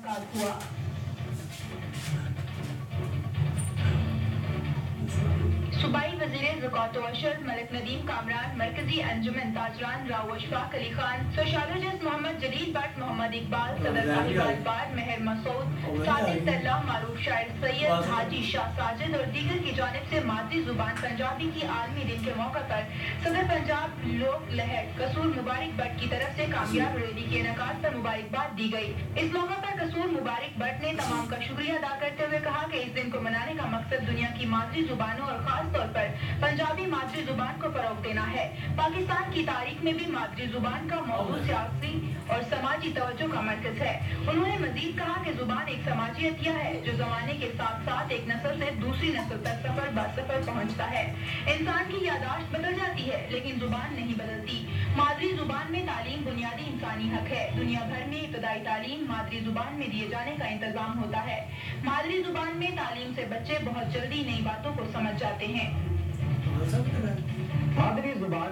मुलाकात हुआ। सूबाई वज़ीर ज़कात व अशर मलिक नदीम कामरान, मरकजी अंजुमन ताजरान राव अशफाक अली खान, सोशियोलॉजिस्ट मोहम्मद जलील भट्ट, मोहम्मद इकबाल, सदर साहिबाल बार मेहर मसूद, सादिक सल्लाह, मारूफ शायर सैयद हाजी शाह साजिद और दीगर की जानिब से मादरी जुबान पंजाबी की आलमी दिन के मौका पर सदर पंजाब लोक लहर कसूर मुबारक भट्ट की तरफ से कामयाब रैली के इनेकाद पर मुबारकबाद दी गई। इस मौका पर कसूर मुबारक भट्ट ने तमाम का शुक्रिया अदा करते हुए कहा कि इस दिन को मनाने का मकसद दुनिया की मादरी जुबानों और खास तौर पर पंजाबी मादरी जुबान को फरोग देना है। पाकिस्तान की तारीख में भी मादरी जुबान का मौजूद सियासी और समाजी तवज्जो का मरकज है। उन्होंने मजीद कहा कि जुबान एक समाजी अतिया है जो जमाने के साथ साथ एक नस्ल से दूसरी नस्ल तक सफर बसफर पहुंचता है। इंसान की यादाश्त बदल जाती है लेकिन जुबान नहीं बदलती। मादरी जुबान में तालीम बुनियादी इंसानी हक है। दुनिया भर में इब्तदाई तालीम मादरी जुबान में दिए जाने का इंतजाम होता है। मादरी जुबान में तालीम से बच्चे बहुत जल्दी नई बातों को समझ जाते हैं। मादरी जुबान